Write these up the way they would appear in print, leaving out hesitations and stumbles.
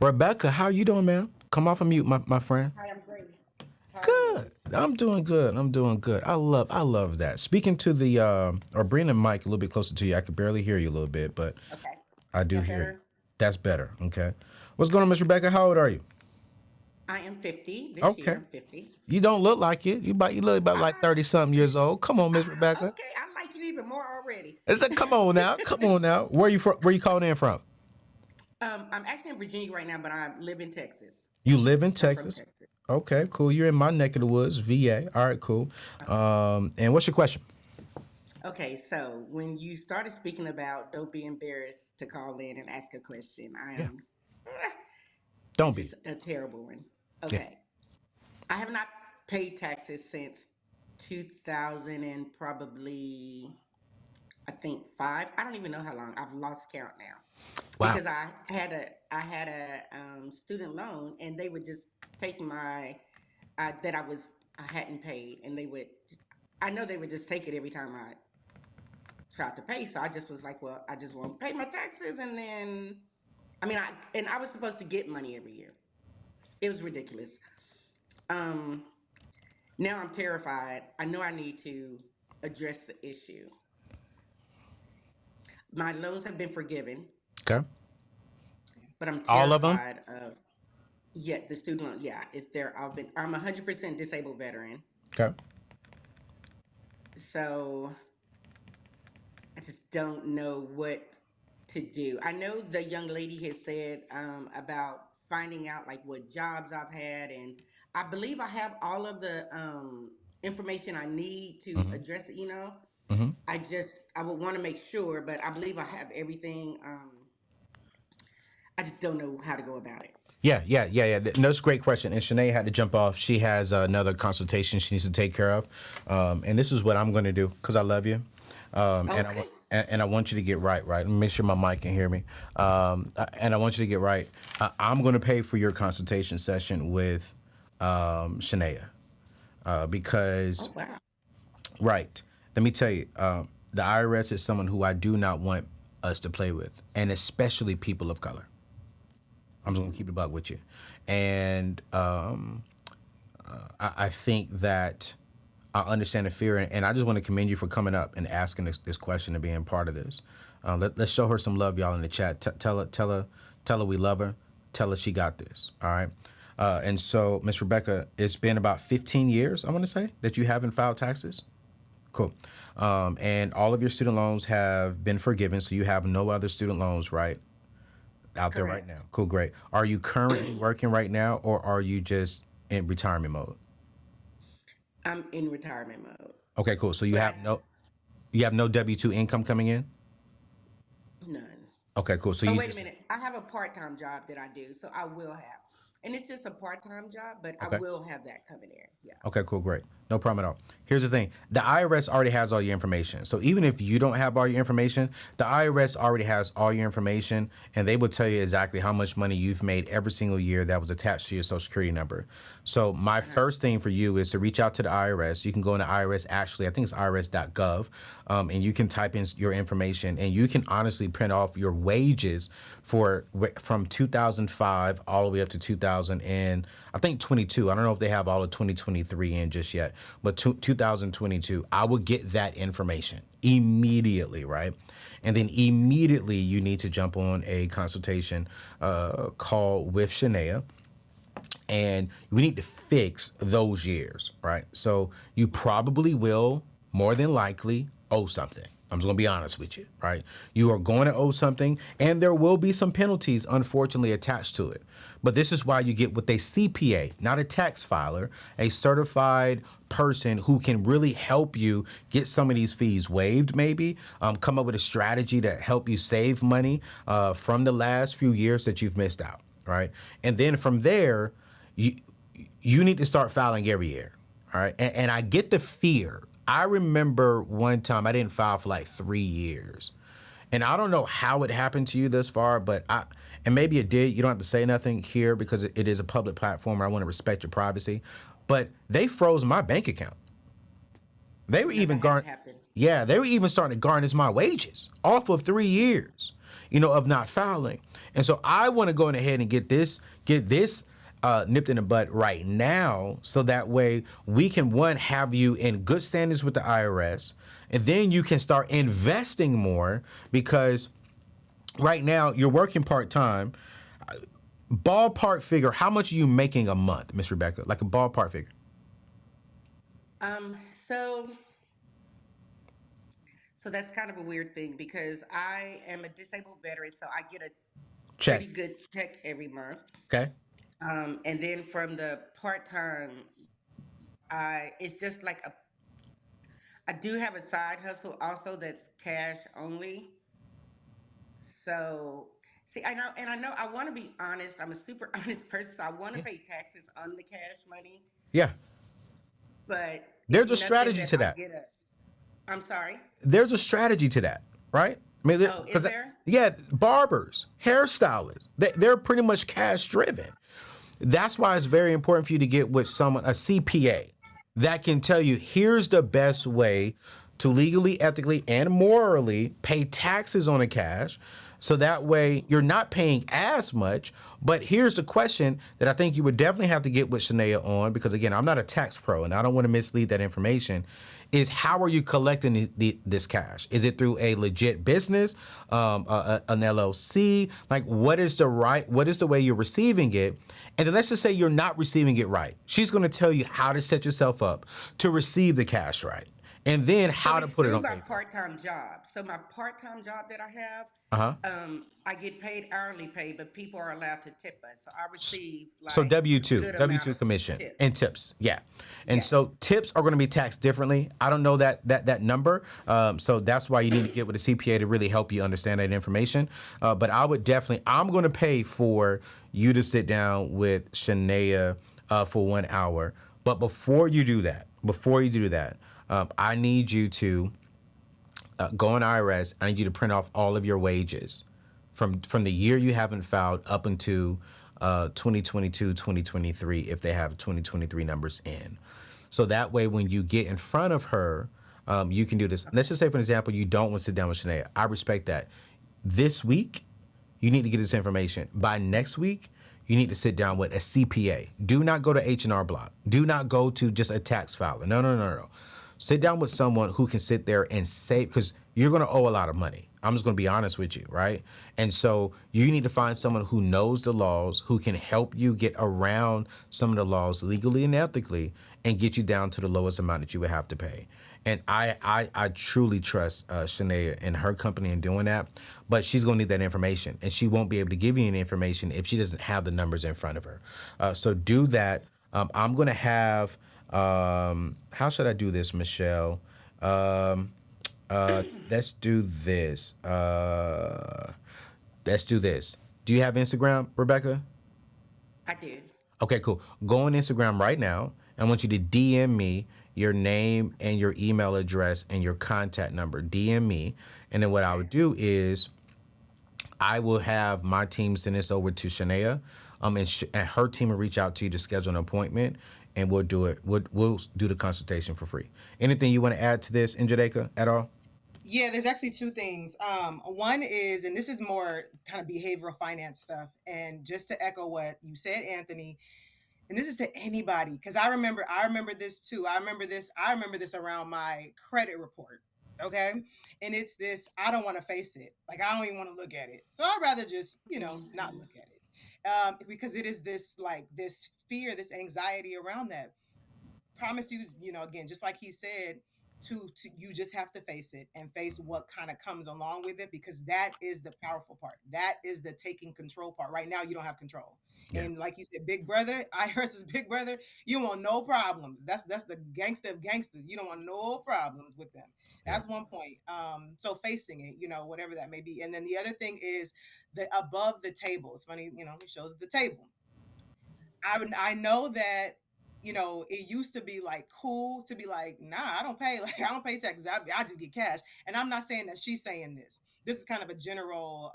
Rebecca, how you doing, man? Come off of mute, my friend. Hi, I'm great. How are you? Good. I'm doing good. I'm doing good. I love that. Speaking to the or bringing the mic a little bit closer to you. I could barely hear you a little bit, but Okay. I Is do that hear you. better? That's better. Okay. What's going on, Miss Rebecca? How old are you? I am 50 this year. Okay. I'm 50. You don't look like it. You look about like Ah, 30 something years old. Come on, Miss Rebecca. okay. I like you even more already. I said, come on now. Come on now. Where you from? Where you calling in from? I'm actually in Virginia right now, but I live in Texas. You live in I'm from Texas. Texas. Okay, cool. You're in my neck of the woods, VA. All right, cool. And what's your question? Okay, so when you started speaking about don't be embarrassed to call in and ask a question, I Yeah. am, Don't this be. is a terrible one. Yeah. Okay. I have not paid taxes since 2000 and probably I think five. I don't even know how long. I've lost count now Wow. because I had a student loan and they would just take my that I hadn't paid and they would I know they would just take it every time I tried to pay. So I just was like, well, I just won't pay my taxes and then I was supposed to get money every year. It was ridiculous. Um, Now I'm terrified. I know I need to address the issue. My loans have been forgiven, Okay. but I'm All of them. terrified of the student loan. Yeah, it's there. I'm 100% disabled veteran, Okay. so I just don't know what to do. I know the young lady has said about finding out like what jobs I've had, and I believe I have all of the information I need to Mm-hmm. address it. Mm-hmm. I would want to make sure, but I believe I have everything. I just don't know how to go about it. Yeah. No, that's a great question. And Shanae had to jump off. She has another consultation she needs to take care of. And this is what I'm going to do because I love you. And I want. Okay. And I want you to get right. Let me make sure my mic can hear me. And I want you to get right. I'm going to pay for your consultation session with Shania because Oh wow. right. Let me tell you, the IRS is someone who I do not want us to play with, and especially people of color. I'm just gonna keep it buck with you, and I think that I understand the fear, and I just want to commend you for coming up and asking this question and being part of this. Let's show her some love, y'all, in the chat. Tell her we love her. Tell her she got this. All right. And so, Miss Rebecca, it's been about 15 years, I want to say, that you haven't filed taxes. Cool. And all of your student loans have been forgiven, so you have no other student loans, right, out there right Correct. now. Cool, great. Are you currently working right now, or are you just in retirement mode? I'm in retirement mode, Okay, cool. So but I you have no W-2 income coming in. none. Okay, cool. So Oh you wait a just minute. I have a part-time job that I do, so I will have, and it's just a part-time job, but I okay. will have that coming in. Yeah. Okay, cool, great. No problem at all. Here's the thing. The IRS already has all your information. So even if you don't have all your information, the IRS already has all your information and they will tell you exactly how much money you've made every single year that was attached to your social security number. So my Uh-huh. first thing for you is to reach out to the IRS. You can go into IRS, actually, I think it's irs.gov, and you can type in your information and you can honestly print off your wages from 2005 all the way up to 2000 and I think 22. I don't know if they have all of 2023 in just yet, but 2022, I will get that information immediately, right? And then immediately you need to jump on a consultation call with Shania and we need to fix those years, right? So you probably will more than likely owe something. I'm just gonna be honest with you, right? You are going to owe something, and there will be some penalties, unfortunately, attached to it. But this is why you get with a CPA, not a tax filer, a certified person who can really help you get some of these fees waived, maybe come up with a strategy to help you save money from the last few years that you've missed out, right? And then from there, you you need to start filing every year. All right. And I get the fear. I remember one time I didn't file for like 3 years. And I don't know how it happened to you this far, but and maybe it did. You don't have to say nothing here because it is a public platform. I want to respect your privacy. But they froze my bank account. They were Never even had gar- it happen. Yeah, they were even starting to garnish my wages off of 3 years, of not filing. And so I want to go ahead and get this nipped in the bud right now, so that way we can, one, have you in good standings with the IRS, and then you can start investing more, because right now you're working part time. Ballpark figure, how much are you making a month, Miss Rebecca? Like a ballpark figure. So that's kind of a weird thing because I am a disabled veteran, so I get a Check. pretty good check every month. Okay. And then from the part time, I it's just like I do have a side hustle also that's cash only. So see, I know I want to be honest. I'm a super honest person, so I want to Yeah. pay taxes on the cash money, Yeah. but it's There's a nothing strategy that to I that. get a. I'm sorry. There's a strategy to that, right? I mean, Oh, is because there? yeah, barbers, hairstylists, they're pretty much cash driven. That's why it's very important for you to get with someone, a CPA, that can tell you here's the best way to legally, ethically, and morally pay taxes on the cash. So that way you're not paying as much. But here's the question that I think you would definitely have to get with Shania on, because again, I'm not a tax pro and I don't want to mislead that information. Is how are you collecting this cash? Is it through a legit business, an LLC? Like, what is the way you're receiving it? And then let's just say you're not receiving it right. She's going to tell you how to set yourself up to receive the cash right, and then So how to it's put it through on my paper. part-time job. So my part-time job that I have, Uh huh. I get paid hourly pay, but people are allowed to tip us. So I receive So like W a two, good W amount two of commission tips. and tips, yeah, and so Yes. tips are going to be taxed differently. I don't know that number, so that's why you need to get with a CPA to really help you understand that information. But I would definitely, I'm going to pay for you to sit down with Shania for 1 hour. But before you do that, I need you to go on IRS. I need you to print off all of your wages from the year you haven't filed up into 2022, 2023, if they have 2023 numbers in. So that way, when you get in front of her, you can do this. Let's Okay. just say, for example, you don't want to sit down with Shania. I respect that. This week, you need to get this information. By next week, you need to sit down with a CPA. Do not go to H&R Block. Do not go to just a tax filer. No, no, no, no. Sit down with someone who can sit there and save, because you're going to owe a lot of money. I'm just going to be honest with you, right? And so you need to find someone who knows the laws, who can help you get around some of the laws legally and ethically, and get you down to the lowest amount that you would have to pay. And I truly trust Shania and her company in doing that. But she's going to need that information, and she won't be able to give you any information if she doesn't have the numbers in front of her. So do that. I'm going to have, how should I do this, Michelle? Um, let's do this. Let's do this. Do you have Instagram, Rebecca? I do. Okay, cool. Go on Instagram right now. I want you to DM me your name and your email address and your contact number. DM me. And then what I Okay. would do is I will have my team send this over to Shania, and her team will reach out to you to schedule an appointment, and we'll do it. We'll do the consultation for free. Anything you want to add to this, Njadeka, at all? Yeah, there's actually two things. One is, and this is more kind of behavioral finance stuff. And just to echo what you said, Anthony, and this is to anybody, because I remember this too. I remember this around my credit report. Okay. And it's this, I don't want to face it. Like, I don't even want to look at it. So I'd rather just, not Mhm. look at it. Because it is this, like, this fear, this anxiety around that. Promise you, again, just like he said, to you just have to face it and face what kind of comes along with it, because that is the powerful part. That is the taking control part. Right now, you don't have control. Yeah, And like you said, big brother, IRS is big brother. You want no problems. That's the gangster of gangsters. You don't want no problems with them. yeah, That's one point. So facing it, whatever that may be. And then the other thing is the above the table. It's funny, he shows the table. I know that it used to be like cool to be like, nah, I don't pay, like I don't pay taxes. I just get cash. And I'm not saying that she's saying this. This is kind of a general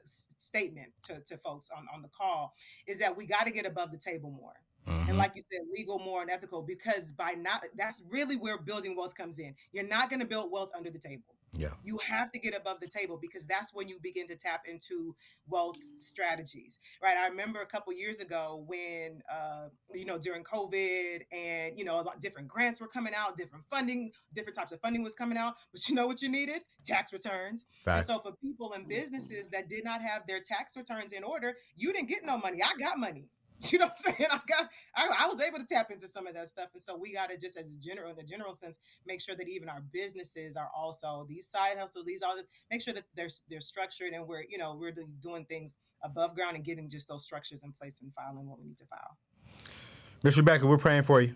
statement to folks on the call, is that we got to get above the table more. And Mm-hmm. like you said, legal, more, and ethical, because by not, that's really where building wealth comes in. You're not going to build wealth under the table. Yeah. You have to get above the table, because that's when you begin to tap into wealth strategies, right? I remember a couple years ago when, during COVID, and, a lot different grants were coming out, different types of funding was coming out. But you know what you needed? Tax returns. And Facts. so for people and businesses that did not have their tax returns in order, you didn't get no money. I got money. You know what I'm saying? I was able to tap into some of that stuff. And so we got to just, in the general sense, make sure that even our businesses are also these side hustles, make sure that they're structured, and we're doing things above ground and getting just those structures in place and filing what we need to file. Miss Rebecca, we're praying for you.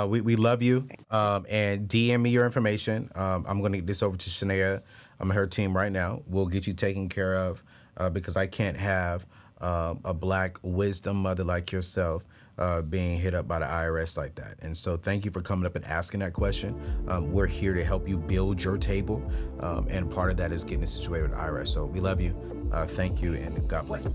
We love you. And DM me your information. I'm going to get this over to Shania. I'm her team right now. We'll get you taken care of, because I can't have a Black wisdom mother like yourself being hit up by the IRS like that. And so thank you for coming up and asking that question. We're here to help you build your table. And part of that is getting situated with the IRS. So we love you. Thank you, and God bless.